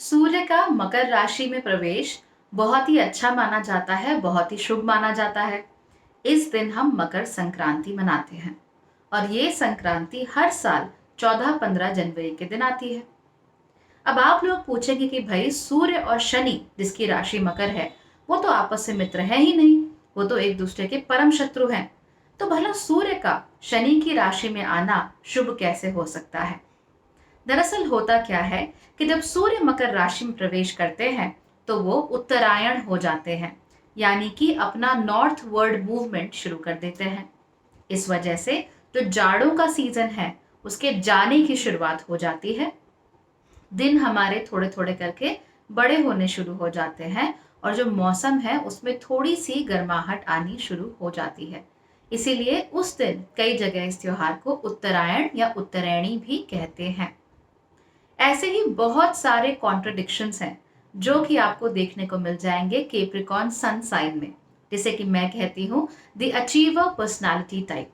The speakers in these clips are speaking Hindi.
सूर्य का मकर राशि में प्रवेश बहुत ही अच्छा माना जाता है, बहुत ही शुभ माना जाता है। इस दिन हम मकर संक्रांति मनाते हैं और ये संक्रांति हर साल 14-15 जनवरी के दिन आती है। अब आप लोग पूछेंगे कि भाई सूर्य और शनि जिसकी राशि मकर है, वो तो आपस में मित्र है ही नहीं, वो तो एक दूसरे के परम शत्रु हैं। तो भला सूर्य का शनि की राशि में आना शुभ कैसे हो सकता है? दरअसल होता क्या है कि जब सूर्य मकर राशि में प्रवेश करते हैं तो वो उत्तरायण हो जाते हैं, यानी कि अपना नॉर्थ वर्ल्ड मूवमेंट शुरू कर देते हैं। इस वजह से जो जाड़ों का सीजन है उसके जाने की शुरुआत हो जाती है। दिन हमारे थोड़े थोड़े करके बड़े होने शुरू हो जाते हैं और जो मौसम है उसमें थोड़ी सी गर्माहट आनी शुरू हो जाती है। इसीलिए उस दिन कई जगह इस त्योहार को उत्तरायण या उत्तरायणी भी कहते हैं। ऐसे ही बहुत सारे कॉन्ट्रडिक्शंस हैं जो कि आपको देखने को मिल जाएंगे केप्रिकॉन सन साइन में। जैसे कि मैं कहती हूँ द अचीवर पर्सनालिटी टाइप।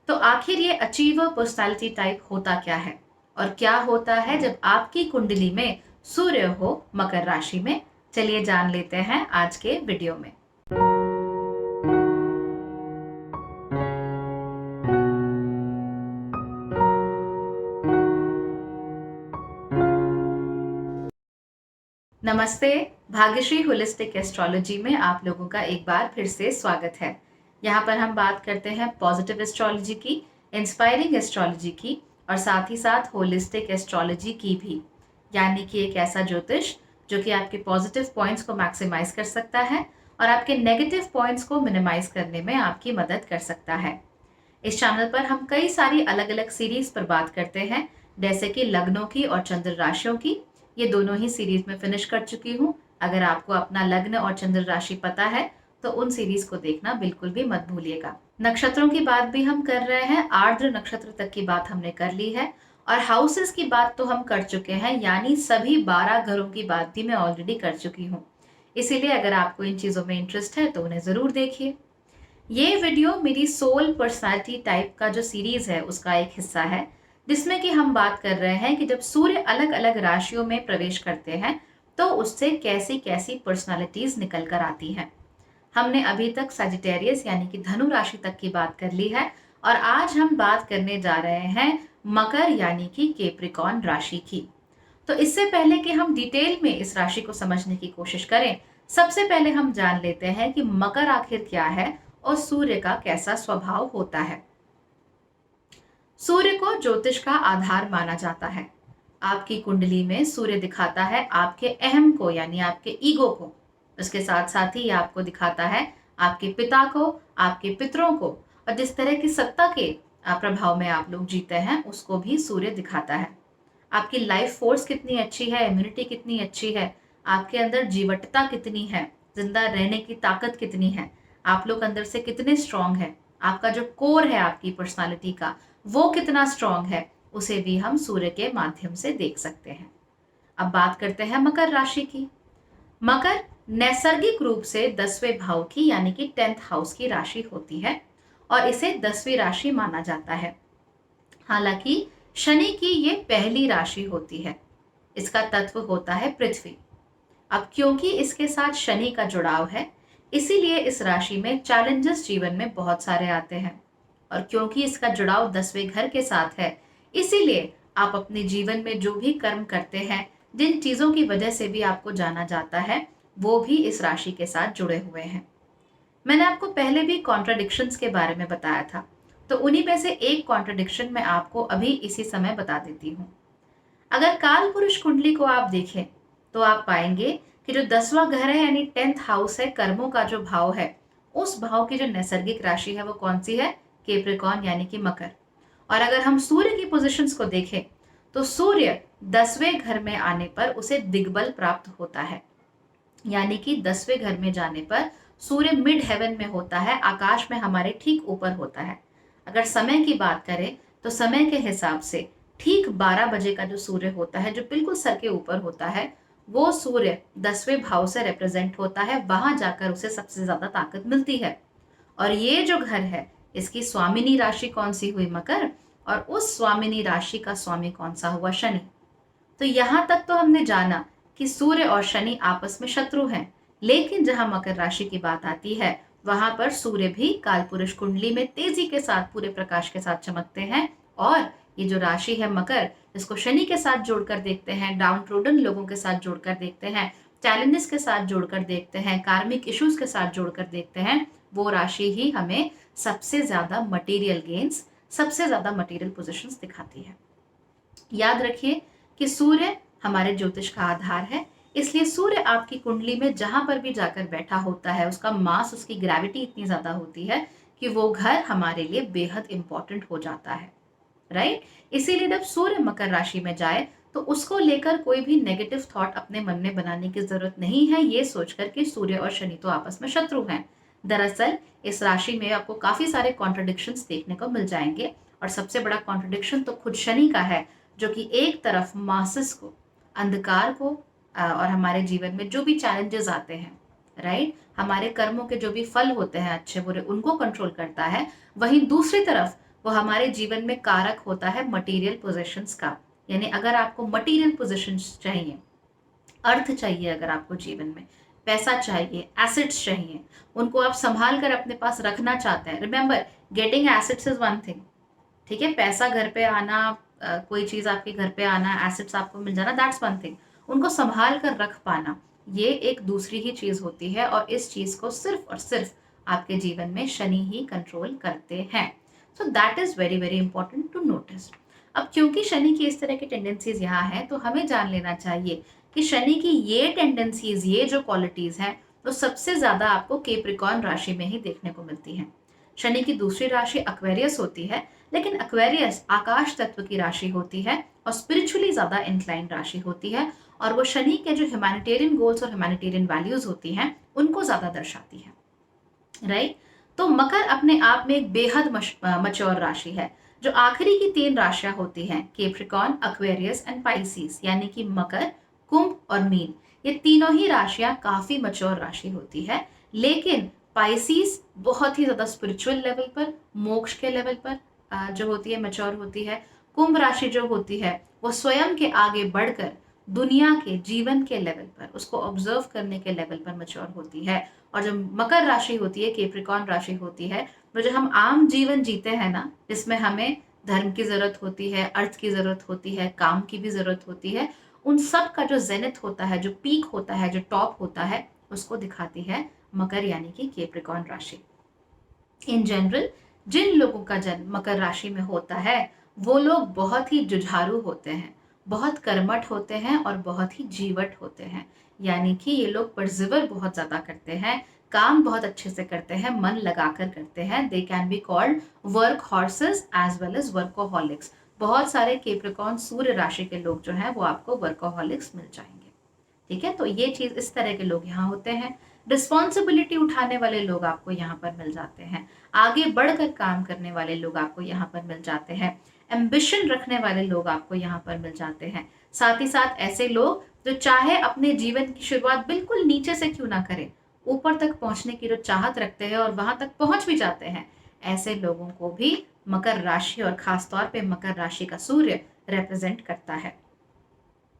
तो आखिर ये अचीवर पर्सनालिटी टाइप होता क्या है और क्या होता है जब आपकी कुंडली में सूर्य हो मकर राशि में? चलिए जान लेते हैं आज के वीडियो में। नमस्ते। भाग्यश्री होलिस्टिक एस्ट्रोलॉजी में आप लोगों का एक बार फिर से स्वागत है। यहाँ पर हम बात करते हैं पॉजिटिव एस्ट्रोलॉजी की, इंस्पायरिंग एस्ट्रोलॉजी की और साथ ही साथ होलिस्टिक एस्ट्रोलॉजी की भी, यानी कि एक ऐसा ज्योतिष जो कि आपके पॉजिटिव पॉइंट्स को मैक्सिमाइज कर सकता है और आपके नेगेटिव पॉइंट्स को मिनिमाइज करने में आपकी मदद कर सकता है। इस चैनल पर हम कई सारी अलग अलग सीरीज पर बात करते हैं, जैसे कि लग्नों की और चंद्र राशियों की। ये दोनों ही सीरीज में फिनिश कर चुकी हूँ। अगर आपको अपना लग्न और चंद्र राशि पता है तो उन सीरीज को देखना बिल्कुल भी मत भूलिएगा। नक्षत्रों की बात भी हम कर रहे हैं, आर्द्र नक्षत्र तक की बात हमने कर ली है और हाउसेस की बात तो हम कर चुके हैं, यानी सभी 12 घरों की बात भी मैं ऑलरेडी कर चुकी हूँ। इसीलिए अगर आपको इन चीजों में इंटरेस्ट है तो उन्हें जरूर देखिए। ये वीडियो मेरी सोल पर्सनालिटी टाइप का जो सीरीज है उसका एक हिस्सा है, जिसमें कि हम बात कर रहे हैं कि जब सूर्य अलग अलग राशियों में प्रवेश करते हैं तो उससे कैसी कैसी पर्सनालिटीज निकल कर आती हैं। हमने अभी तक सजिटेरियस यानी कि धनु राशि तक की बात कर ली है और आज हम बात करने जा रहे हैं मकर यानी कि केप्रिकॉन राशि की। तो इससे पहले कि हम डिटेल में इस राशि को समझने की कोशिश करें, सबसे पहले हम जान लेते हैं कि मकर आखिर क्या है और सूर्य का कैसा स्वभाव होता है। सूर्य को ज्योतिष का आधार माना जाता है। आपकी कुंडली में सूर्य दिखाता है आपके अहम को, यानी आपके ईगो को। उसके साथ साथ ही आपको दिखाता है आपके पिता को, आपके पितरों को, और जिस तरह की सत्ता के प्रभाव में आप लोग जीते हैं उसको भी सूर्य दिखाता है। आपकी लाइफ फोर्स कितनी अच्छी है, इम्यूनिटी कितनी अच्छी है, आपके अंदर जीवटता कितनी है, जिंदा रहने की ताकत कितनी है, आप लोग अंदर से कितने स्ट्रांग है, आपका जो कोर है आपकी पर्सनालिटी का वो कितना स्ट्रांग है, उसे भी हम सूर्य के माध्यम से देख सकते हैं। अब बात करते हैं मकर राशि की। मकर नैसर्गिक रूप से 10वें भाव की यानी कि 10th हाउस की राशि होती है और इसे 10वीं राशि माना जाता है। हालांकि शनि की ये पहली राशि होती है। इसका तत्व होता है पृथ्वी। अब क्योंकि इसके साथ शनि का जुड़ाव है, इसीलिए इस राशि में चैलेंजेस जीवन में बहुत सारे आते हैं। और क्योंकि इसका जुड़ाव 10वें घर के साथ है, इसीलिए आप अपने जीवन में जो भी कर्म करते हैं, जिन चीजों की वजह से भी आपको जाना जाता है, वो भी इस राशि के साथ जुड़े हुए हैं। मैंने आपको पहले भी कॉन्ट्राडिक्शंस के बारे में बताया था, तो उन्हीं में से एक कॉन्ट्राडिक्शन मैं आपको अभी इसी समय बता देती हूँ। अगर काल पुरुष कुंडली को आप देखें तो आप पाएंगे कि जो 10वां घर है यानी 10th हाउस है, कर्मों का जो भाव है, उस भाव की जो नैसर्गिक राशि है वो कौन सी है? केप्रिकॉन यानी कि मकर। और अगर हम सूर्य की पोजीशंस को देखें तो सूर्य 10वें घर में आने पर उसे दिग्बल प्राप्त होता है, यानी कि 10वें घर में जाने पर सूर्य मिड हेवन में होता है, आकाश में हमारे ठीक ऊपर होता है। अगर समय की बात करें तो समय के हिसाब से ठीक 12 बजे का जो सूर्य होता है, जो बिल्कुल सर के ऊपर होता है, वो सूर्य 10वें भाव से रिप्रेजेंट होता है। वहां जाकर उसे सबसे ज्यादा ताकत मिलती है। और ये जो घर है इसकी स्वामिनी राशि कौन सी हुई? मकर। और उस स्वामिनी राशि का स्वामी कौन सा हुआ? शनि। तो यहां तक तो हमने जाना कि सूर्य और शनि आपस में शत्रु हैं, लेकिन जहां मकर राशि की बात आती है वहां पर सूर्य भी कालपुरुष कुंडली में तेजी के साथ पूरे प्रकाश के साथ चमकते हैं। और ये जो राशि है मकर, जिसको शनि के साथ जोड़कर देखते हैं, डाउन ट्रोडन लोगों के साथ जोड़कर देखते हैं, चैलेंजेस के साथ जोड़कर देखते हैं, कार्मिक इश्यूज के साथ जोड़कर देखते हैं, वो राशि ही हमें सबसे ज्यादा मटेरियल गेन्स, सबसे ज्यादा मटेरियल पोजीशंस दिखाती है। याद रखिए कि सूर्य हमारे ज्योतिष का आधार है, इसलिए सूर्य आपकी कुंडली में जहां पर भी जाकर बैठा होता है, उसका मास, उसकी ग्रेविटी इतनी ज्यादा होती है कि वो घर हमारे लिए बेहद इंपॉर्टेंट हो जाता है, राइट। इसीलिए जब सूर्य मकर राशि में जाए तो उसको लेकर कोई भी नेगेटिव थॉट अपने मन में बनाने की जरूरत नहीं है, ये सोचकर कि सूर्य और शनि तो आपस में शत्रु हैं। दरअसल इस राशि में आपको काफी सारे कॉन्ट्रडिक्शंस देखने को मिल जाएंगे, और सबसे बड़ा कॉन्ट्रडिक्शन तो खुद शनि का है, जो कि एक तरफ मासेस को, अंधकार को, और हमारे जीवन में जो भी चैलेंजेस आते हैं, राइट, हमारे कर्मों के जो भी फल होते हैं अच्छे बुरे, उनको कंट्रोल करता है। वहीं दूसरी तरफ वो हमारे जीवन में कारक होता है मटेरियल पोजेशंस का। यानी अगर आपको मटेरियल पोजेशंस चाहिए, अर्थ चाहिए, अगर आपको जीवन में पैसा चाहिए, एसेट्स चाहिए, उनको आप संभाल कर अपने पास रखना चाहते हैं। Remember, getting assets is one thing, ठीक है, पैसा घर पे आना, कोई चीज आपके घर पे आना, एसेट्स आपको मिल जाना, दैट्स वन थिंग। उनको संभाल कर रख पाना, ये एक दूसरी ही चीज होती है, और इस चीज को सिर्फ और सिर्फ आपके जीवन में शनि ही कंट्रोल करते हैं। So that is very very important to notice. अब क्योंकि शनि की इस तरह की टेंडेंसीज यहाँ है, तो हमें जान लेना चाहिए कि शनि की ये टेंडेंसीज, ये जो क्वालिटीज हैं, वो सबसे ज्यादा आपको केप्रिकॉर्न राशि में ही देखने को मिलती हैं। शनि की दूसरी राशि एक्वेरियस होती है, लेकिन एक्वेरियस आकाश तत्व की राशि होती है और स्पिरिचुअली ज्यादा इंक्लाइंड राशि होती है, और वो शनि के जो ह्यूमैनिटेरियन गोल्स और ह्यूमैनिटेरियन वैल्यूज होती हैं उनको ज्यादा दर्शाती है, राइट। तो मकर अपने आप में एक बेहद मच्योर राशि है। जो आखिरी की 3 राशियां होती हैं, केप्रिकॉर्न, एक्वेरियस एंड पाइसिस, यानी कि मकर, कुंभ और मीन, ये तीनों ही राशियां काफी मच्योर राशि होती है। लेकिन पाइसिस बहुत ही ज्यादा स्पिरिचुअल लेवल पर, मोक्ष के लेवल पर जो होती है, मैच्योर होती है। कुंभ राशि जो होती है वो स्वयं के आगे बढ़कर दुनिया के जीवन के लेवल पर, उसको ऑब्जर्व करने के लेवल पर मैच्योर होती है। और जो मकर राशि होती है, केप्रिकॉर्न राशि होती है, वो जो हम आम जीवन जीते हैं ना, जिसमें हमें धर्म की जरूरत होती है, अर्थ की जरूरत होती है, काम की भी जरूरत होती है, उन सब का जो जेनिथ होता है, जो पीक होता है, जो टॉप होता है, उसको दिखाती है मकर यानी कि केप्रिकॉर्न राशि। इन जनरल जिन लोगों का जन्म मकर राशि में होता है, वो लोग बहुत ही जुझारू होते हैं, बहुत कर्मठ होते हैं और बहुत ही जीवट होते हैं। यानी कि ये लोग परसिवर बहुत ज्यादा करते हैं, काम बहुत अच्छे से करते हैं, मन लगाकर करते हैं। They can be called workhorses as well as workaholics. बहुत सारे केप्रिकॉर्न सूर्य राशि के लोग जो हैं वो आपको वर्कोहॉलिक्स मिल जाएंगे, ठीक है। तो ये चीज, इस तरह के लोग यहाँ होते हैं। रिस्पॉन्सिबिलिटी उठाने वाले लोग आपको यहाँ पर मिल जाते हैं, आगे बढ़कर काम करने वाले लोग आपको यहाँ पर मिल जाते हैं, एम्बिशन रखने वाले लोग आपको यहाँ पर मिल जाते हैं। साथ ही साथ ऐसे लोग जो चाहे अपने जीवन की शुरुआत बिल्कुल नीचे से क्यों ना करें, ऊपर तक पहुंचने की जो चाहत रखते हैं और वहां तक पहुंच भी जाते हैं, ऐसे लोगों को भी मकर राशि और खासतौर पे मकर राशि का सूर्य रिप्रेजेंट करता है।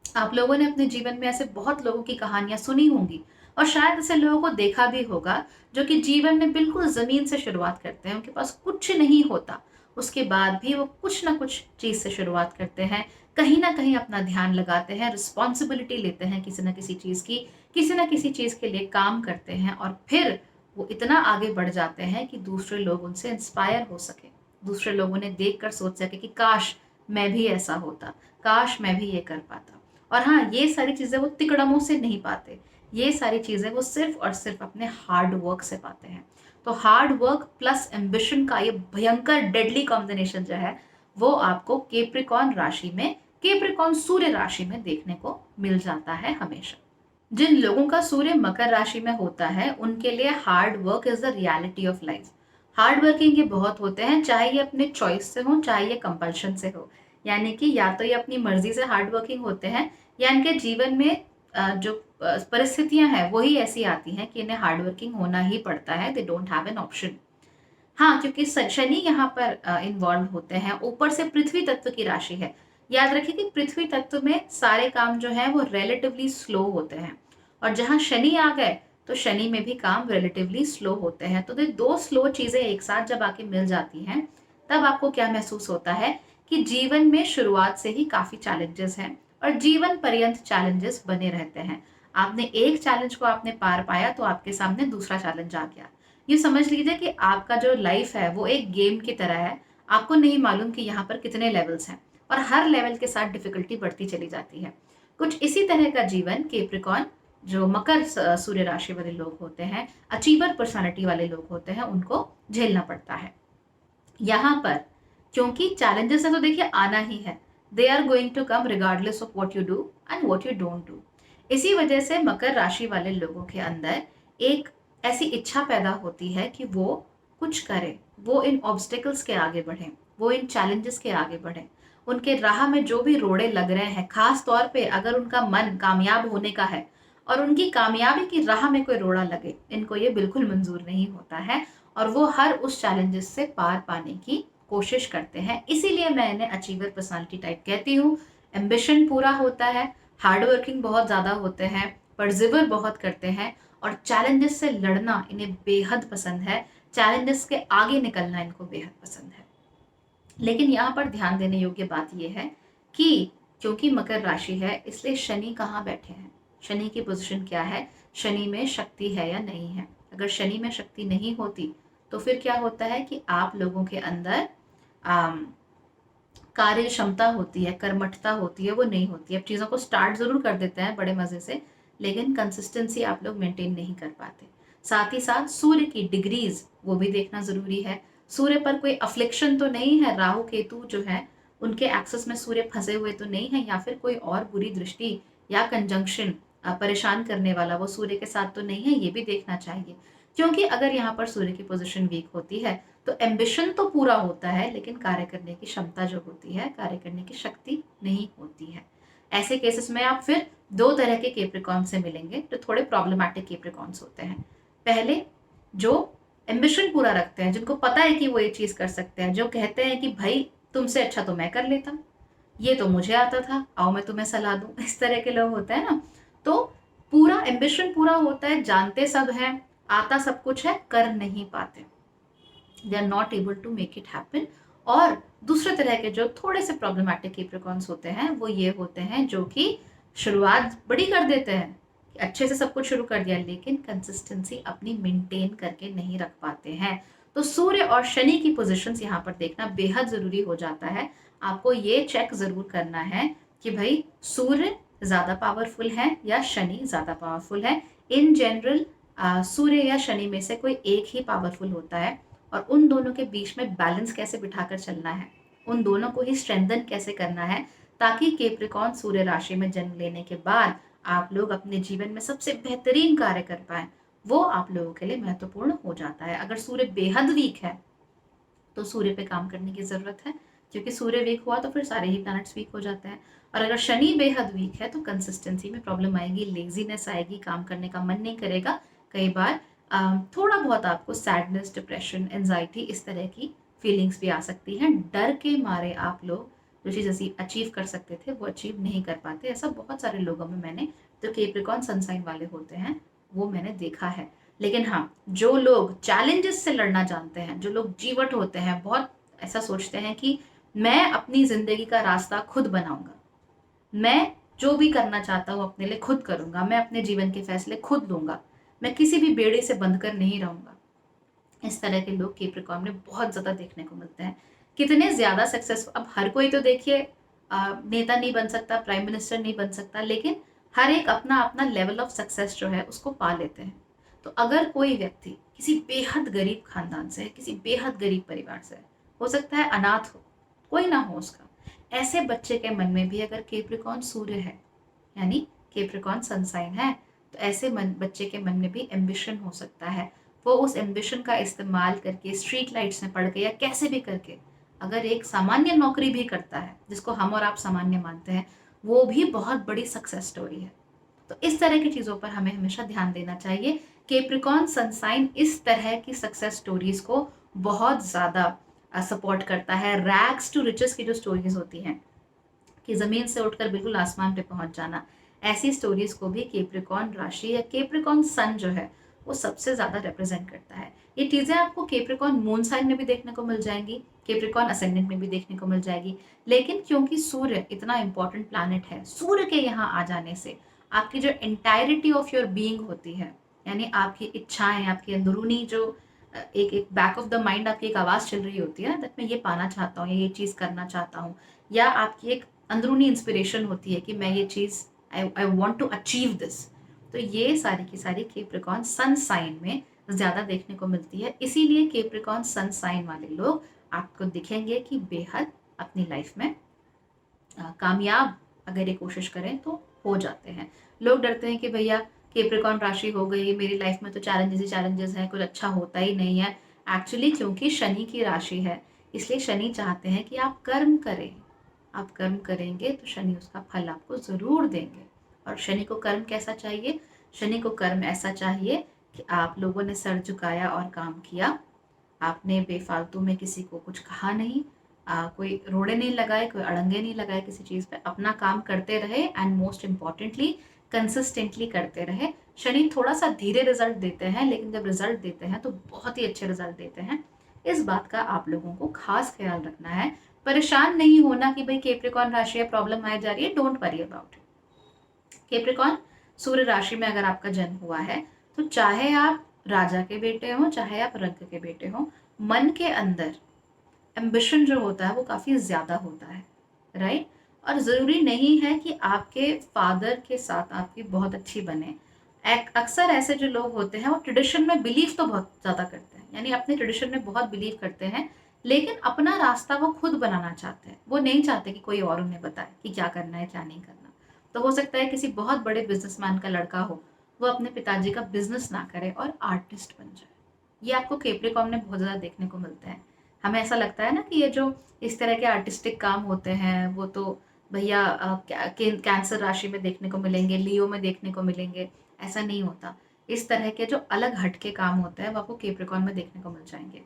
आप लोगों ने अपने जीवन में ऐसे बहुत लोगों की कहानियां सुनी होंगी, और शायद ऐसे लोगों को देखा भी होगा जो कि जीवन में बिल्कुल जमीन से शुरुआत करते हैं, उनके पास कुछ नहीं होता, उसके बाद भी वो कुछ ना कुछ चीज से शुरुआत करते हैं, कहीं ना कहीं अपना ध्यान लगाते हैं, रिस्पॉन्सिबिलिटी लेते हैं किसी ना किसी चीज की, किसी ना किसी चीज के लिए काम करते हैं, और फिर वो इतना आगे बढ़ जाते हैं कि दूसरे लोग उनसे इंस्पायर हो सके, दूसरे लोगों ने देख कर सोच सके कि काश मैं भी ऐसा होता, काश मैं भी ये कर पाता। और हाँ, ये सारी चीजें वो तिकड़मों से नहीं पाते, ये सारी चीजें वो सिर्फ और सिर्फ अपने हार्ड वर्क से पाते हैं। तो हार्ड वर्क प्लस एम्बिशन का ये भयंकर डेडली कॉम्बिनेशन जो है, वो आपको केप्रिकॉर्न राशि में, केप्रिकॉर्न सूर्य राशि में देखने को मिल जाता है हमेशा। जिन लोगों का सूर्य मकर राशि में होता है, उनके लिए hard work is the reality of life. Hard working ये बहुत होते हैं, चाहे ये अपने चॉइस से हो, चाहे ये कंपल्शन से हो। यानी कि या तो ये अपनी मर्जी से हार्ड वर्किंग होते हैं, या इनके जीवन में जो परिस्थितियां हैं वही ऐसी आती हैं कि इन्हें हार्ड वर्किंग होना ही पड़ता है, they don't have an option. हाँ, क्योंकि शनि यहाँ पर इन्वॉल्व होते हैं, ऊपर से पृथ्वी तत्व की राशि है, याद रखिए कि पृथ्वी तत्व में सारे काम जो है वो रिलेटिवली स्लो होते हैं, और जहां शनि आ गए तो शनि में भी काम रिलेटिवली स्लो होते हैं। तो ये दो स्लो चीजें एक साथ जब आके मिल जाती हैं, तब आपको क्या महसूस होता है कि जीवन में शुरुआत से ही काफी चैलेंजेस हैं और जीवन पर्यंत चैलेंजेस बने रहते हैं। आपने एक चैलेंज को आपने पार पाया तो आपके सामने दूसरा चैलेंज आ गया। ये समझ लीजिए कि आपका जो लाइफ है वो एक गेम की तरह है। आपको नहीं मालूम कि यहाँ पर कितने लेवल्स हैं, और हर लेवल के साथ डिफिकल्टी बढ़ती चली जाती है। कुछ इसी तरह का जीवन कैप्रिकॉर्न, जो मकर सूर्य राशि वाले लोग होते हैं, अचीवर पर्सनालिटी वाले लोग होते हैं, उनको झेलना पड़ता है। यहाँ पर क्योंकि चैलेंजेस है तो देखिए आना ही है, they are going to come regardless of what you do and what you don't do. इसी वजह से मकर राशि वाले लोगों के अंदर एक ऐसी इच्छा पैदा होती है कि वो कुछ करें, वो इन ऑब्स्टिकल्स के आगे बढ़े, वो इन चैलेंजेस के आगे बढ़े। उनके राह में जो भी रोड़े लग रहे हैं, खास तौर पे अगर उनका मन कामयाब होने का है और उनकी कामयाबी की राह में कोई रोड़ा लगे, इनको ये बिल्कुल मंजूर नहीं होता है, और वो हर उस चैलेंजेस से पार पाने की कोशिश करते हैं। इसीलिए मैं इन्हें अचीवर पर्सनालिटी टाइप कहती हूँ। एम्बिशन पूरा होता है, हार्ड वर्किंग बहुत ज़्यादा होते हैं, परजिवर बहुत करते हैं, और चैलेंजेस से लड़ना इन्हें बेहद पसंद है, चैलेंजेस के आगे निकलना इनको बेहद पसंद है। लेकिन यहाँ पर ध्यान देने योग्य बात यह है कि क्योंकि मकर राशि है, इसलिए शनि कहाँ बैठे हैं, शनि की पोजीशन क्या है, शनि में शक्ति है या नहीं है। अगर शनि में शक्ति नहीं होती तो फिर क्या होता है कि आप लोगों के अंदर कार्य क्षमता होती है, कर्मठता होती है, वो नहीं होती है। अब चीज़ों को स्टार्ट जरूर कर देते हैं बड़े मजे से, लेकिन कंसिस्टेंसी आप लोग मेंटेन नहीं कर पाते। साथ ही साथ सूर्य की डिग्रीज वो भी देखना जरूरी है। सूर्य पर कोई अफ्लिक्शन तो नहीं है, राहु केतु जो है उनके एक्सेस में सूर्य फंसे हुए तो नहीं है, या फिर कोई और बुरी दृष्टि या कंजंक्शन परेशान करने वाला वो सूर्य के साथ तो नहीं है, ये भी देखना चाहिए। क्योंकि अगर यहाँ पर सूर्य की पोजीशन वीक होती है तो एम्बिशन तो पूरा होता है, लेकिन कार्य करने की क्षमता जो होती है, कार्य करने की शक्ति नहीं होती है। ऐसे केसेस में आप फिर दो तरह के कैप्रिकॉर्न से मिलेंगे जो थोड़े प्रॉब्लमैटिक कैप्रिकॉर्न्स होते हैं। पहले जो एम्बिशन पूरा रखते हैं, जिनको पता है कि वो ये चीज कर सकते हैं, जो कहते हैं कि भाई तुमसे अच्छा तो मैं कर लेता, ये तो मुझे आता था, आओ मैं तुम्हें सलाह दूं, इस तरह के लोग होते हैं ना। तो पूरा एम्बिशन पूरा होता है, जानते सब हैं, आता सब कुछ है, कर नहीं पाते, they are not able to make it happen. और दूसरे तरह के जो थोड़े से प्रॉब्लमैटिक कैप्रिकॉर्न्स होते हैं वो ये होते हैं जो कि शुरुआत बड़ी कर देते हैं, अच्छे से सब कुछ शुरू कर दिया, लेकिन कंसिस्टेंसी अपनी मेंटेन करके नहीं रख पाते हैं। तो सूर्य और शनि की पोजीशंस यहाँ पर देखना बेहद जरूरी हो जाता है। आपको ये चेक जरूर करना है कि भाई सूर्य ज्यादा पावरफुल है या शनि ज्यादा पावरफुल है। इन जनरल सूर्य या शनि में से कोई एक ही पावरफुल होता है, और उन दोनों के बीच में बैलेंस कैसे बिठाकर चलना है, उन दोनों को ही स्ट्रेंथन कैसे करना है, ताकि कैप्रिकॉर्न सूर्य राशि में जन्म लेने के बाद आप लोग अपने जीवन में सबसे बेहतरीन कार्य कर पाए, वो आप लोगों के लिए महत्वपूर्ण हो जाता है। अगर सूर्य बेहद वीक है तो सूर्य पे काम करने की जरूरत है, क्योंकि सूर्य वीक हुआ तो फिर सारे ही प्लैनेट्स वीक हो जाते हैं। और अगर शनि बेहद वीक है तो कंसिस्टेंसी में प्रॉब्लम आएगी, लेजीनेस आएगी, काम करने का मन नहीं करेगा, कई बार थोड़ा बहुत आपको सैडनेस, डिप्रेशन, एंजाइटी, इस तरह की फीलिंग्स भी आ सकती हैं। डर के मारे आप लोग जो चीज़ अचीव कर सकते थे वो अचीव नहीं कर पाते। ऐसा बहुत सारे लोगों में मैंने, जो कैप्रिकॉर्न सनसाइन वाले होते हैं, वो मैंने देखा है। लेकिन हाँ, जो लोग चैलेंजेस से लड़ना जानते हैं, जो लोग जीवट होते हैं, बहुत ऐसा सोचते हैं कि मैं अपनी जिंदगी का रास्ता खुद बनाऊंगा, मैं जो भी करना चाहता हूँ अपने लिए खुद करूंगा, मैं अपने जीवन के फैसले खुद लूंगा, मैं किसी भी बेड़े से बंध कर नहीं रहूंगा, इस तरह के लोग कैप्रिकॉर्न में बहुत ज्यादा देखने को मिलते हैं। कितने ज्यादा सक्सेसफुल, अब हर कोई तो देखिए नेता नहीं बन सकता, प्राइम मिनिस्टर नहीं बन सकता, लेकिन हर एक अपना अपना लेवल ऑफ सक्सेस जो है उसको पा लेते हैं। तो अगर कोई व्यक्ति किसी बेहद गरीब खानदान से है, किसी बेहद गरीब परिवार से है, हो सकता है अनाथ हो, कोई ना हो उसका, ऐसे बच्चे के मन में भी अगर कैप्रिकॉर्न सूर्य है, यानी कैप्रिकॉर्न सनसाइन है, तो ऐसे बच्चे के मन में भी एम्बिशन हो सकता है। वो उस एम्बिशन का इस्तेमाल करके स्ट्रीट लाइट्स में पढ़ के या कैसे भी करके अगर एक सामान्य नौकरी भी करता है, जिसको हम और आप सामान्य मानते हैं, वो भी बहुत बड़ी सक्सेस स्टोरी है। तो इस तरह की चीज़ों पर हमें हमेशा ध्यान देना चाहिए। कैप्रिकॉर्न सनसाइन इस तरह की सक्सेस स्टोरीज को बहुत ज़्यादा सपोर्ट करता है। रैग्स टू रिचेस की जो स्टोरीज होती हैं, कि ज़मीन से उठकर बिल्कुल आसमान पे पहुंच जाना। ऐसी स्टोरीज को भी कैप्रिकॉर्न राशि या कैप्रिकॉर्न सन जो है वो सबसे ज़्यादा रिप्रेजेंट करता है। ये चीज़ें आपको कैप्रिकॉर्न मून साइन में भी देखने को मिल जाएंगी, कैप्रिकॉर्न असेंडेंट में भी देखने को मिल जाएगी। लेकिन क्योंकि सूर्य इतना इंपॉर्टेंट प्लैनेट है, सूर्य के यहाँ आ जाने से आपकी जो एंटायरिटी ऑफ योर बीइंग होती है, यानी आपकी इच्छाएं, आपकी अंदरूनी जो एक एक बैक ऑफ द माइंड आपकी एक आवाज़ चल रही होती है ना, दैट मैं ये पाना चाहता हूँ, ये चीज़ करना चाहता हूँ, या आपकी एक अंदरूनी इंस्पिरेशन होती है कि मैं ये चीज़ I want to achieve this. तो ये सारी की सारी कैप्रिकॉर्न सन साइन में ज़्यादा देखने को मिलती है। इसीलिए कैप्रिकॉर्न सन साइन वाले लोग आपको दिखेंगे कि बेहद अपनी लाइफ में कामयाब अगर ये कोशिश करें तो हो जाते हैं। लोग डरते हैं कि भैया कैप्रिकॉर्न राशि हो गई, मेरी लाइफ में तो चैलेंजेस ही चैलेंजेस हैं, कुछ अच्छा होता ही नहीं है। एक्चुअली क्योंकि शनि की राशि है, इसलिए शनि चाहते हैं कि आप कर्म करें। आप कर्म करेंगे तो शनि उसका फल आपको ज़रूर देंगे। और शनि को कर्म कैसा चाहिए? शनि को कर्म ऐसा चाहिए कि आप लोगों ने सर झुकाया और काम किया, आपने बेफालतू में किसी को कुछ कहा नहीं, कोई रोड़े नहीं लगाए, कोई अड़ंगे नहीं लगाए किसी चीज़ पे, अपना काम करते रहे एंड मोस्ट इम्पॉर्टेंटली कंसिस्टेंटली करते रहे। शनि थोड़ा सा धीरे रिजल्ट देते हैं, लेकिन जब रिजल्ट देते हैं तो बहुत ही अच्छे रिजल्ट देते हैं। इस बात का आप लोगों को खास ख्याल रखना है। परेशान नहीं होना कि भाई कैप्रिकॉर्न राशि है, प्रॉब्लम आ जा रही है, don't worry about it. Capricorn सूर्य राशि में अगर आपका जन्म हुआ है तो चाहे आप राजा के बेटे हो, चाहे आप रंक के बेटे हो, मन के अंदर एम्बिशन जो होता है वो काफ़ी ज़्यादा होता है, राइट। और ज़रूरी नहीं है कि आपके फादर के साथ आपकी बहुत अच्छी बने। अक्सर ऐसे जो लोग होते हैं वो ट्रेडिशन में बिलीव तो बहुत ज़्यादा करते हैं, यानी अपने ट्रेडिशन में बहुत बिलीव करते हैं, लेकिन अपना रास्ता वो खुद बनाना चाहते हैं। वो नहीं चाहते कि कोई और उन्हें बताए कि क्या करना है क्या नहीं करना। तो हो सकता है किसी बहुत बड़े बिजनेसमैन का लड़का हो, वो अपने पिताजी का बिजनेस ना करे और आर्टिस्ट बन जाए। ये आपको कैप्रिकॉर्न में बहुत ज़्यादा देखने को मिलता है। हमें ऐसा लगता है ना कि ये जो इस तरह के आर्टिस्टिक काम होते हैं वो तो भैया कैंसर राशि में देखने को मिलेंगे, लियो में देखने को मिलेंगे। ऐसा नहीं होता। इस तरह के जो अलग हटके काम होते हैं वो आपको कैप्रिकॉर्न में देखने को मिल जाएंगे।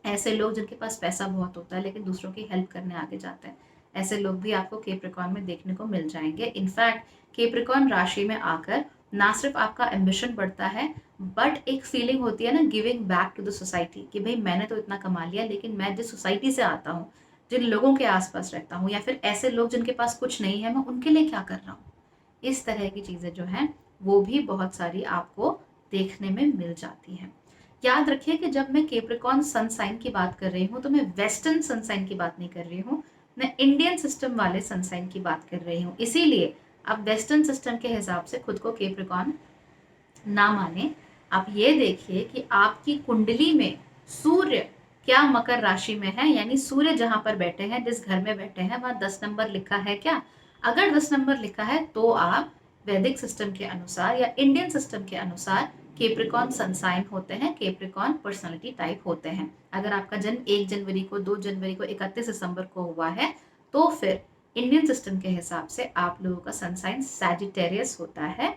ऐसे लोग जिनके पास पैसा बहुत होता है लेकिन दूसरों की हेल्प करने आगे जाते हैं, ऐसे लोग भी आपको कैप्रिकॉर्न में देखने को मिल जाएंगे। इनफैक्ट कैप्रिकॉर्न राशि में आकर ना सिर्फ आपका एम्बिशन बढ़ता है, बट एक फीलिंग होती है ना, giving back to the society, कि भाई मैंने तो इतना कमा लिया, लेकिन मैं जिस सोसाइटी से आता हूँ, जिन लोगों के आसपास रहता हूँ, या फिर ऐसे लोग जिनके पास कुछ नहीं है, मैं उनके लिए क्या कर रहा हूँ। इस तरह की चीज़ें जो हैं वो भी बहुत सारी आपको देखने में मिल जाती हैं। याद रखिए कि जब मैं कैप्रिकॉर्न सन साइन की बात कर रही हूँ तो मैं वेस्टर्न सन साइन की बात नहीं कर रही हूँ, मैं इंडियन सिस्टम वाले सन साइन की बात कर रही हूँ। इसीलिए आप वेस्टर्न सिस्टम के हिसाब से खुद को कैप्रिकॉर्न ना माने। आप ये देखिए कि आपकी कुंडली में सूर्य क्या मकर राशि में है, यानी सूर्य जहां पर बैठे हैं, जिस घर में बैठे हैं, वहां 10 नंबर लिखा है क्या? अगर 10 नंबर लिखा है तो आप वैदिक सिस्टम के अनुसार या इंडियन सिस्टम के अनुसार कैप्रिकॉर्न सन साइन होते हैं, कैप्रिकॉर्न पर्सनालिटी टाइप होते हैं। अगर आपका जन्म 1 जनवरी को, 2 जनवरी को, 31 दिसंबर को हुआ है तो फिर इंडियन सिस्टम के हिसाब से आप लोगों का सन साइन सैजिटेरियस होता है।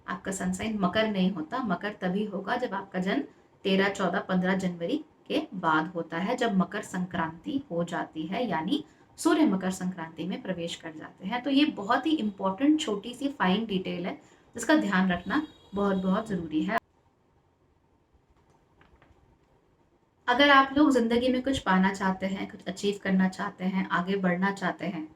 आपका सन साइन मकर नहीं होता। मकर तभी होगा जब आपका जन्म 13, 14, 15 जनवरी के बाद होता है, जब मकर संक्रांति हो जाती है, यानी सूर्य मकर संक्रांति में प्रवेश कर जाते हैं। तो ये बहुत ही इंपॉर्टेंट छोटी सी फाइन डिटेल है जिसका ध्यान रखना बहुत बहुत जरूरी है। अगर आप लोग जिंदगी में कुछ पाना चाहते हैं, कुछ अचीव करना चाहते हैं, आगे बढ़ना चाहते हैं,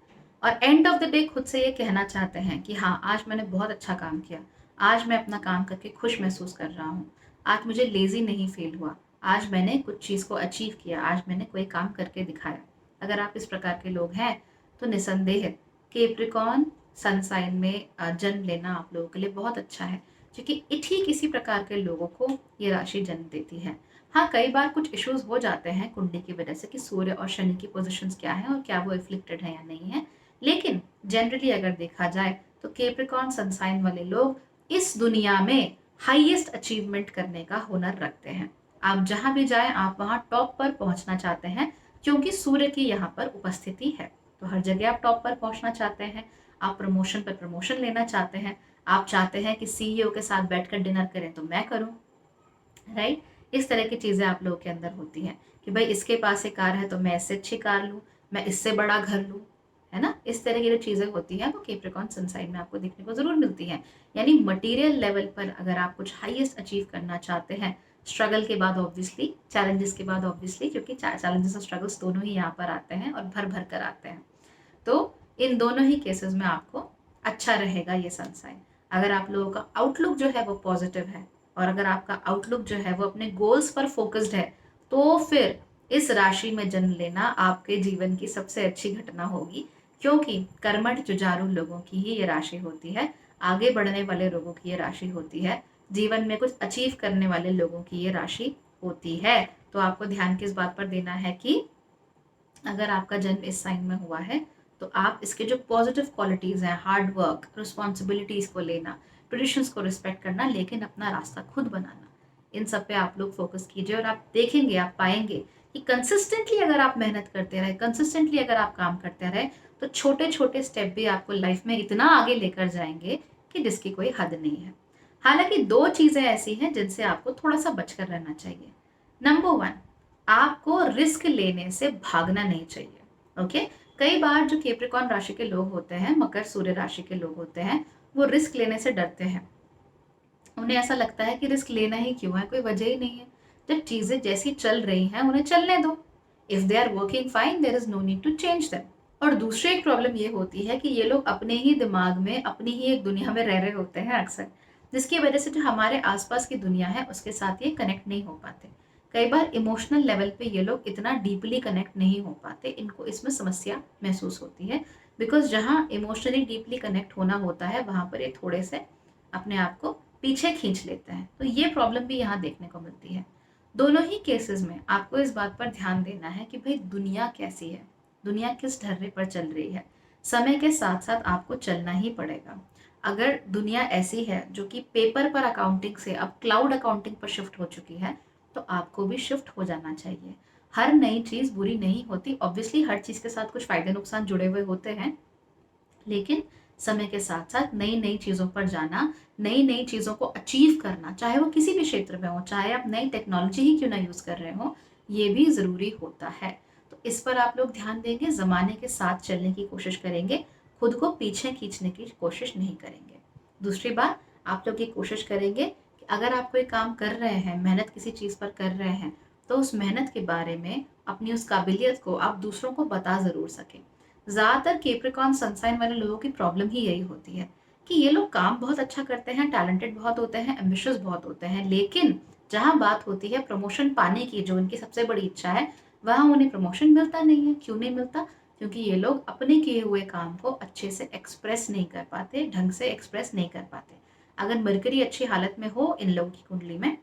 और एंड ऑफ द डे खुद से ये कहना चाहते हैं कि हाँ आज मैंने बहुत अच्छा काम किया, आज मैं अपना काम करके खुश महसूस कर रहा हूँ, आज मुझे लेजी नहीं फील हुआ, आज मैंने कुछ चीज़ को अचीव किया, आज मैंने कोई काम करके दिखाया, अगर आप इस प्रकार के लोग हैं तो निसंदेह कैप्रिकॉर्न सन साइन में जन्म लेना आप लोगों के लिए बहुत अच्छा है, क्योंकि ठीक इसी प्रकार के लोगों को ये राशि जन्म देती है। हाँ, कई बार कुछ इश्यूज हो जाते हैं कुंडली की वजह से कि सूर्य और शनि की पोजीशंस क्या हैं और क्या वो इफ्लिक्टेड है या नहीं है, लेकिन जनरली अगर देखा जाए तो कैप्रिकॉर्न सन साइन वाले लोग इस दुनिया में हाईएस्ट अचीवमेंट करने का हुनर रखते हैं। आप जहां भी जाएं आप वहां टॉप पर पहुंचना चाहते हैं, क्योंकि सूर्य की यहाँ पर उपस्थिति है। तो हर जगह आप टॉप पर पहुंचना चाहते हैं, आप प्रमोशन पर प्रमोशन लेना चाहते हैं, आप चाहते हैं कि सीईओ के साथ बैठकर डिनर करें तो मैं करूं, राइट। इस तरह की चीज़ें आप लोगों के अंदर होती हैं कि भाई इसके पास एक कार है तो मैं इससे अच्छी कार लूँ, मैं इससे बड़ा घर लूँ, है ना। इस तरह की जो चीज़ें होती हैं वो कैप्रिकॉर्न सन साइन में आपको देखने को ज़रूर मिलती हैं। यानी मटेरियल लेवल पर अगर आप कुछ हाईएस्ट अचीव करना चाहते हैं, स्ट्रगल के बाद ऑब्वियसली, चैलेंजेस के बाद ऑब्वियसली, क्योंकि चैलेंजेस और स्ट्रगल्स दोनों ही यहाँ पर आते हैं और भर भर कर आते हैं। तो इन दोनों ही केसेस में आपको अच्छा रहेगा ये सन साइन। अगर आप लोगों का आउटलुक जो है वो पॉजिटिव है और अगर आपका आउटलुक जो है वो अपने गोल्स पर फोकस्ड है, तो फिर इस राशि में जन्म लेना आपके जीवन की सबसे अच्छी घटना होगी, क्योंकि कर्मठ जुझारू लोगों की ही ये राशि होती है, आगे बढ़ने वाले लोगों की ये राशि होती है, जीवन में कुछ अचीव करने वाले लोगों की ये राशि होती है। तो आपको ध्यान किस बात पर देना है कि अगर आपका जन्म इस साइन में हुआ है तो आप इसके जो पॉजिटिव क्वालिटीज हैं, हार्ड वर्क, रिस्पॉन्सिबिलिटीज को लेना, ट्रेडिशंस को रिस्पेक्ट करना, लेकिन अपना रास्ता खुद बनाना, इन सब पे आप लोग फोकस कीजिए और आप देखेंगे, आप पाएंगे कि कंसिस्टेंटली अगर आप मेहनत करते रहे, कंसिस्टेंटली अगर आप काम करते रहे, तो छोटे छोटे स्टेप भी आपको लाइफ में इतना आगे लेकर जाएंगे कि जिसकी कोई हद नहीं है। हालांकि दो चीजें ऐसी हैं जिनसे आपको थोड़ा सा बचकर रहना चाहिए। नंबर वन, आपको रिस्क लेने से भागना नहीं चाहिए। ओके, कई बार जो कैप्रिकॉर्न राशि के लोग होते हैं, मकर सूर्य राशि के लोग होते हैं, वो रिस्क लेने से डरते हैं। उन्हें ऐसा लगता है कि रिस्क लेना ही क्यों है, कोई वजह ही नहीं है, जब चीजें जैसी चल रही हैं उन्हें चलने दो। If they are working fine, there is no need to change them. और दूसरी एक प्रॉब्लम ये होती है कि ये लोग अपने ही दिमाग में, अपनी ही एक दुनिया में रह रहे होते हैं अक्सर, जिसकी वजह से जो हमारे आसपास की दुनिया है उसके साथ ये कनेक्ट नहीं हो पाते। कई बार इमोशनल लेवल पे ये लोग इतना डीपली कनेक्ट नहीं हो पाते, इनको इसमें समस्या महसूस होती है, बिकॉज जहाँ इमोशनली डीपली कनेक्ट होना होता है वहां पर ये थोड़े से अपने आप को पीछे खींच लेते हैं। तो ये प्रॉब्लम भी यहाँ देखने को मिलती है। दोनों ही केसेस में आपको इस बात पर ध्यान देना है कि भाई दुनिया कैसी है, दुनिया किस ढर्रे पर चल रही है, समय के साथ साथ आपको चलना ही पड़ेगा। अगर दुनिया ऐसी है जो कि पेपर पर अकाउंटिंग से अब क्लाउड अकाउंटिंग पर शिफ्ट हो चुकी है, तो आपको भी शिफ्ट हो जाना चाहिए। हर नई चीज बुरी नहीं होती, ऑब्वियसली हर चीज के साथ कुछ फायदे नुकसान जुड़े हुए होते हैं, लेकिन समय के साथ साथ नई नई चीजों पर जाना, नई नई चीजों को अचीव करना, चाहे वो किसी भी क्षेत्र में हो, चाहे आप नई टेक्नोलॉजी ही क्यों ना यूज कर रहे हो, ये भी जरूरी होता है। तो इस पर आप लोग ध्यान देंगे, जमाने के साथ चलने की कोशिश करेंगे, खुद को पीछे खींचने की कोशिश नहीं करेंगे। दूसरी बात, आप लोग ये कोशिश करेंगे कि अगर आप कोई काम कर रहे हैं, मेहनत किसी चीज पर कर रहे हैं, तो उस मेहनत के बारे में, अपनी उस काबिलियत को आप दूसरों को बता जरूर सकें। ज्यादातर कैप्रिकॉर्न सनसाइन वाले लोगों की प्रॉब्लम ही यही होती है कि ये लोग काम बहुत अच्छा करते हैं, टैलेंटेड बहुत होते हैं, एम्बिशियस बहुत होते हैं, लेकिन जहां बात होती है प्रमोशन पाने की, जो उनकी सबसे बड़ी इच्छा है, वहां उन्हें प्रमोशन मिलता नहीं है। क्यों नहीं मिलता? क्योंकि ये लोग अपने किए हुए काम को अच्छे से एक्सप्रेस नहीं कर पाते, ढंग से एक्सप्रेस नहीं कर पाते। अगर मरकरी अच्छी हालत में हो इन लोगों की कुंडली में,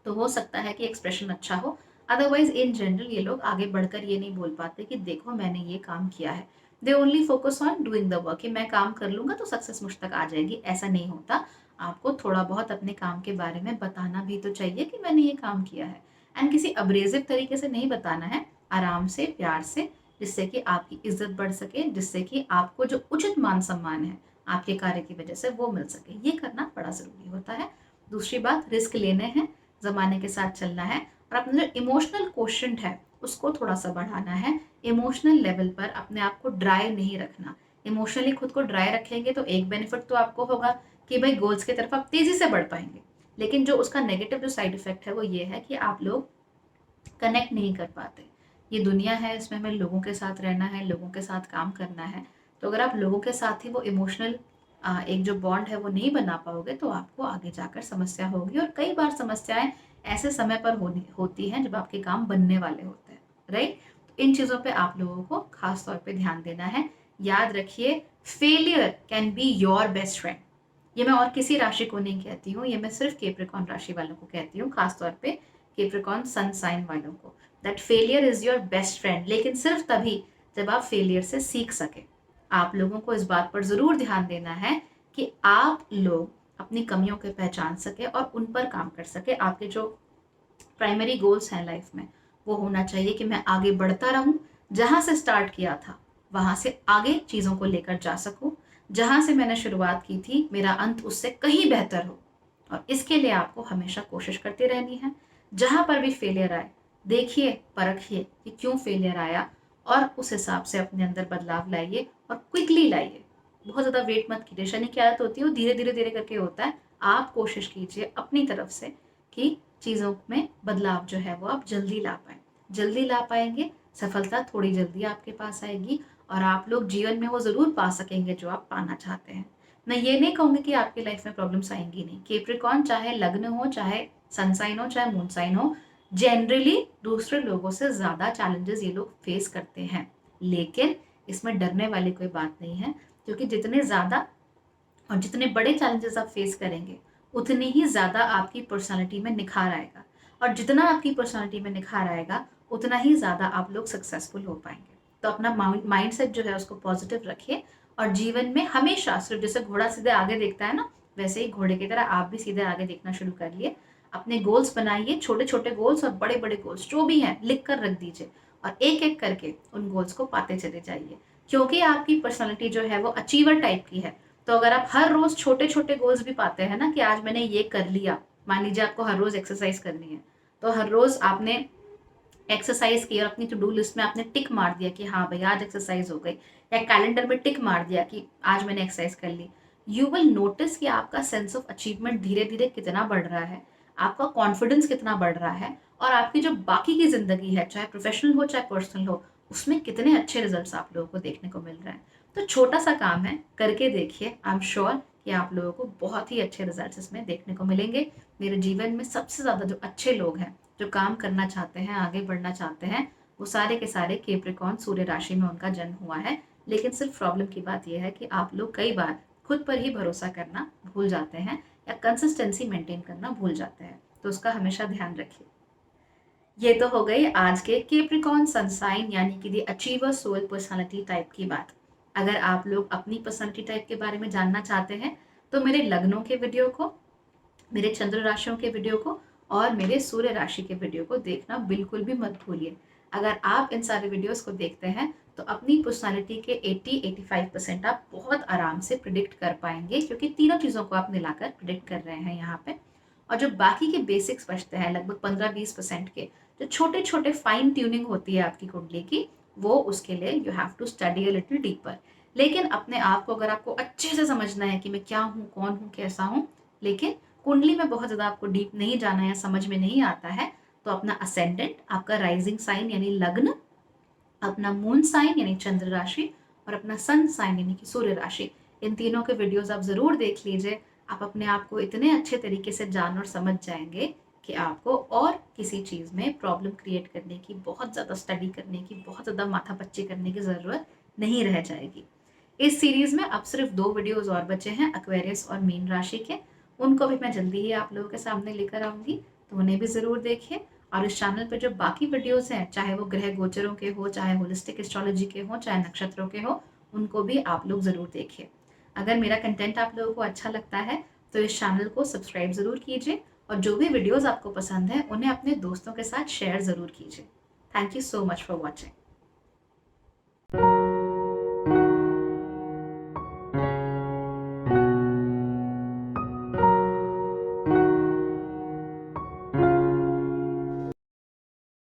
तो हो सकता है कि एक्सप्रेशन अच्छा हो, अदरवाइज इन जनरल ये लोग आगे बढ़कर ये नहीं बोल पाते कि देखो मैंने ये काम किया है। They only focus on doing the work, कि मैं काम कर लूंगा तो सक्सेस मुझ तक आ जाएगी। ऐसा नहीं होता, आपको थोड़ा बहुत अपने काम के बारे में बताना भी तो चाहिए कि मैंने ये काम किया है, एंड किसी अब्रेजिव तरीके से नहीं बताना है, आराम से, प्यार से, जिससे कि आपकी इज्जत बढ़ सके, जिससे कि आपको जो उचित मान सम्मान है आपके कार्य की वजह से वो मिल सके। ये करना बड़ा जरूरी होता है। दूसरी बात, रिस्क लेने हैं, जमाने के साथ चलना है, और अपना जो इमोशनल क्वोशंट है उसको थोड़ा सा बढ़ाना है। इमोशनल लेवल पर अपने आप को ड्राई नहीं रखना। इमोशनली खुद को ड्राई रखेंगे तो एक बेनिफिट तो आपको होगा कि भाई गोल्स की तरफ आप तेजी से बढ़ पाएंगे, लेकिन जो उसका नेगेटिव जो साइड इफेक्ट है वो ये है कि आप लोग कनेक्ट नहीं कर पाते। ये दुनिया है, इसमें हमें लोगों के साथ रहना है, लोगों के साथ काम करना है। तो अगर आप लोगों के साथ ही वो इमोशनल एक जो बॉन्ड है वो नहीं बना पाओगे, तो आपको आगे जाकर समस्या होगी, और कई बार समस्याएं ऐसे समय पर होती हैं जब आपके काम बनने वाले होते हैं, राइट। तो इन चीज़ों पे आप लोगों को खास तौर पे ध्यान देना है। याद रखिए, failure can be your best friend. ये मैं और किसी राशि को नहीं कहती हूँ, ये मैं सिर्फ कैप्रिकॉर्न राशि वालों को कहती हूँ, खासतौर पे कैप्रिकॉर्न सन साइन वालों को। That failure is your best friend, लेकिन सिर्फ तभी जब आप फेलियर से सीख सके। आप लोगों को इस बात पर जरूर ध्यान देना है कि आप लोग अपनी कमियों को पहचान सके और उन पर काम कर सके। आपके जो प्राइमरी गोल्स हैं लाइफ में, वो होना चाहिए कि मैं आगे बढ़ता रहूं, जहां से स्टार्ट किया था वहां से आगे चीजों को लेकर जा सकूं, जहां से मैंने शुरुआत की थी मेरा अंत उससे कहीं बेहतर हो। और इसके लिए आपको हमेशा कोशिश करती रहनी है। जहां पर भी फेलियर आए, देखिए, परखिए कि क्यों फेलियर आया, और उस हिसाब से अपने अंदर बदलाव लाइए और क्विकली लाइए। बहुत ज़्यादा वेट मत कीजिए। शनि की आदत होती है वो धीरे धीरे धीरे करके होता है। आप कोशिश कीजिए अपनी तरफ से कि चीज़ों में बदलाव जो है वो आप जल्दी ला पाएँ। जल्दी ला पाएंगे, सफलता थोड़ी जल्दी आपके पास आएगी और आप लोग जीवन में वो ज़रूर पा सकेंगे जो आप पाना चाहते हैं। मैं ये नहीं कहूँगी कि आपकी लाइफ में प्रॉब्लम्स आएंगी नहीं। कैप्रिकॉर्न चाहे लग्न हो, चाहे सन साइन हो, चाहे मून साइन हो, जनरली दूसरे लोगों से ज़्यादा चैलेंजेस ये लोग फेस करते हैं। लेकिन इसमें डरने वाली कोई बात नहीं है, क्योंकि जितने ज़्यादा और जितने बड़े चैलेंजेस आप फेस करेंगे उतनी ही ज़्यादा आपकी पर्सनालिटी में निखार आएगा, और जितना आपकी पर्सनालिटी में निखार आएगा उतना ही ज़्यादा आप लोग सक्सेसफुल हो पाएंगे। तो अपना माइंड सेट जो है उसको पॉजिटिव रखिए और जीवन में हमेशा सिर्फ जैसे घोड़ा सीधे आगे देखता है ना, वैसे ही घोड़े की तरह आप भी सीधे आगे देखना शुरू करिए। अपने गोल्स बनाइए, छोटे छोटे गोल्स और बड़े बड़े गोल्स जो भी हैं लिख कर रख दीजिए और एक एक करके उन गोल्स को पाते चले जाइए, क्योंकि आपकी पर्सनालिटी जो है वो अचीवर टाइप की है। तो अगर आप हर रोज छोटे छोटे गोल्स भी पाते हैं ना कि आज मैंने ये कर लिया, मान लीजिए आपको हर रोज एक्सरसाइज करनी है, तो हर रोज आपने एक्सरसाइज की और अपनी टू डू लिस्ट में आपने टिक मार दिया कि हाँ भाई आज एक्सरसाइज हो गई, या कैलेंडर में टिक मार दिया कि आज मैंने एक्सरसाइज कर ली। यू विल नोटिस कि आपका सेंस ऑफ अचीवमेंट धीरे धीरे कितना बढ़ रहा है, आपका कॉन्फिडेंस कितना बढ़ रहा है, और आपकी जो बाकी की जिंदगी है, चाहे प्रोफेशनल हो चाहे पर्सनल हो, उसमें कितने अच्छे रिजल्ट्स आप लोगों को देखने को मिल रहे हैं। तो छोटा सा काम है, करके देखिए। आई एम श्योर कि आप लोगों को बहुत ही अच्छे रिजल्ट्स इसमें देखने को मिलेंगे। मेरे जीवन में सबसे ज़्यादा जो अच्छे लोग हैं, जो काम करना चाहते हैं, आगे बढ़ना चाहते हैं, वो सारे के सारे कैप्रिकॉर्न सूर्य राशि में उनका जन्म हुआ है। लेकिन सिर्फ प्रॉब्लम की बात यह है कि आप लोग कई बार खुद पर ही भरोसा करना भूल जाते हैं या कंसिस्टेंसी मेंटेन करना भूल जाते हैं, तो उसका हमेशा ध्यान रखिए। ये तो हो गई आज के कैप्रिकॉर्न सन साइन यानी कि दी अचीवर सोल पर्सनालिटी टाइप की बात। अगर आप लोग अपनी पर्सनालिटी टाइप के बारे में जानना चाहते हैं तो मेरे लग्नों के वीडियो को, मेरे चंद्र राशियों के वीडियो को और मेरे सूर्य राशि के वीडियो को देखना बिल्कुल भी मत भूलिए। अगर आप इन सारे वीडियोस को देखते हैं तो अपनी पर्सनालिटी के 80-85% आप बहुत आराम से प्रिडिक्ट कर पाएंगे, क्योंकि तीनों चीज़ों को आप मिलाकर प्रिडिक्ट कर रहे हैं यहाँ पे। और जो बाकी के बेसिक्स बचते हैं लगभग 15-20% के, जो छोटे छोटे फाइन ट्यूनिंग होती है आपकी कुंडली की, वो उसके लिए you have to study a little deeper. लेकिन अपने आप को अगर आपको अच्छे से समझना है कि मैं क्या हूँ, कौन हूँ, कैसा हूँ, लेकिन कुंडली में बहुत ज़्यादा आपको डीप नहीं जाना या समझ में नहीं आता है, तो अपना असेंडेंट, आपका राइजिंग साइन यानी लग्न, अपना मून साइन यानी चंद्र राशि और अपना सन साइन यानी कि सूर्य राशि, इन तीनों के वीडियोस आप ज़रूर देख लीजिए। आप अपने आप को इतने अच्छे तरीके से जान और समझ जाएंगे कि आपको और किसी चीज़ में प्रॉब्लम क्रिएट करने की, बहुत ज़्यादा स्टडी करने की, बहुत ज़्यादा माथापच्ची करने की ज़रूरत नहीं रह जाएगी। इस सीरीज़ में अब सिर्फ 2 वीडियोस और बचे हैं एक्वेरियस और मीन राशि के। उनको भी मैं जल्दी ही आप लोगों के सामने लेकर आऊँगी, तो उन्हें भी ज़रूर देखिए। और इस चैनल पे जो बाकी वीडियोस हैं, चाहे वो ग्रह गोचरों के हो, चाहे होलिस्टिक एस्ट्रोलॉजी के हो, चाहे नक्षत्रों के हो, उनको भी आप लोग ज़रूर देखिए। अगर मेरा कंटेंट आप लोगों को अच्छा लगता है तो इस चैनल को सब्सक्राइब ज़रूर कीजिए और जो भी वीडियोस आपको पसंद है उन्हें अपने दोस्तों के साथ शेयर ज़रूर कीजिए। Thank you so much for watching.